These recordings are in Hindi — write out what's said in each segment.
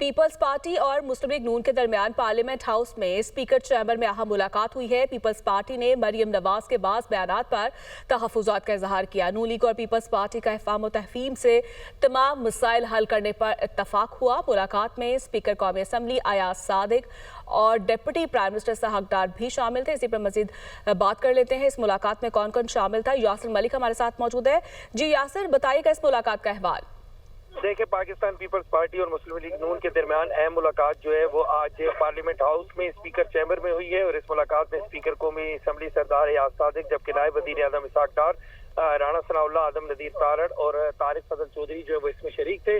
पीपल्स पार्टी और मुस्लिम लीग नून के दरमियान पार्लियामेंट हाउस में स्पीकर चैम्बर में अहम मुलाकात हुई है। पीपल्स पार्टी ने मरियम नवाज के बाज़ बयानात पर तहफ़्फ़ुज़ात का इजहार किया। नून लीग और पीपल्स पार्टी का इफ़हाम व तफ़हीम से तमाम मसाइल हल करने पर इत्तफ़ाक़ हुआ। मुलाकात में स्पीकर कौमी असम्बली अयाज सादिक और डिप्टी प्राइम मिनिस्टर साहब डार भी शामिल थे। इसी पर मजीद बात कर लेते हैं। इस मुलाकात में कौन कौन शामिल था। यासिर मलिक हमारे साथ मौजूद है। जी यासिर, बताइएगा इस मुलाकात का अहवाल। देखिए, पाकिस्तान पीपल्स पार्टी और मुस्लिम लीग नून के दरमियान अहम मुलाकात जो है वो आज पार्लियामेंट हाउस में स्पीकर चैम्बर में हुई है। और इस मुलाकात में स्पीकर कौमी असम्बली सरदार अयाज सादिक, जबकि नायब वज़ीर आज़म इसहाक डार, राणा सनाउल्लाह, आदम नदीर तारड़ और तारिक फजल चौधरी जो है वो इसमें शरीक थे।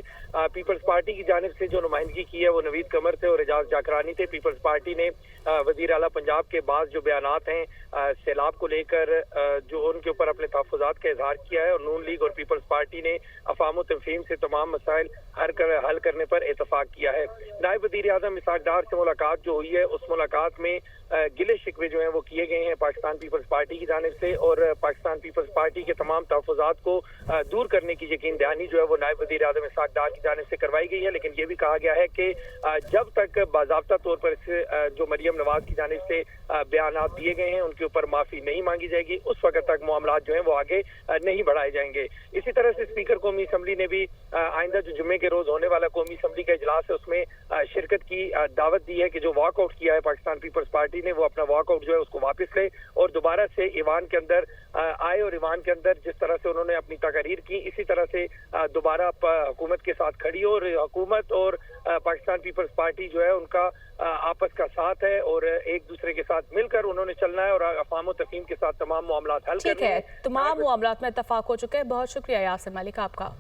पीपल्स पार्टी की जानिब से जो नुमाइंदगी की है वो नवीद कमर थे और एजाज जाकरानी थे। पीपल्स पार्टी ने वज़ीर आला पंजाब के बाद जो बयानात हैं सैलाब को लेकर जो उनके ऊपर अपने तहफ़्फ़ुज़ात का इजहार किया है। और नून लीग और पीपल्स पार्टी ने अफ़हाम व तफ़हीम से तमाम मसाइल हल करने पर इत्तफ़ाक़ किया है। नायब वज़ीर आज़म इसहाक डार से मुलाकात जो हुई है, उस मुलाकात में गिले शिकवे जो हैं वो किए गए हैं पाकिस्तान पीपल्स पार्टी की जानिब से। और पाकिस्तान पीपल्स पार्टी के तमाम तहफ़्फ़ुज़ात को दूर करने की यकीन दहानी जो है वो नायब वज़ीर आज़म इसहाक डार की जानिब से करवाई गई है। लेकिन ये भी कहा गया है कि जब तक बाज़ाब्ता तौर पर जो मरियम नवाज की जानिब से बयानात दिए गए हैं उनके ऊपर माफ़ी नहीं मांगी जाएगी, उस वक्त तक मामला जो है वो आगे नहीं बढ़ाए जाएंगे। इसी तरह से स्पीकर कौमी असम्बली ने भी आइंदा जो जुम्मे के रोज होने वाला कौमी असम्बली का इजलास है उसमें शिरकत की दावत दी है कि जो वॉकआउट किया है पाकिस्तान पीपल्स पार्टी ने वो अपना वॉकआउट जो है उसको वापस ले और दोबारा से ईवान के अंदर आए। और ईवान के अंदर जिस तरह से उन्होंने अपनी तकरीर की, इसी तरह से दोबारा हुकूमत के साथ खड़ी हो। और हुकूमत और पाकिस्तान पीपल्स पार्टी जो है उनका आपस का साथ है और एक दूसरे के साथ मिलकर उन्होंने चलना है और अफ़हाम व तफ़हीम के साथ तमाम मामलात हल करने हैं। ठीक है, तमाम मामलात में इत्तफ़ाक़ हो चुके हैं। बहुत शुक्रिया यासिर मलिक आपका।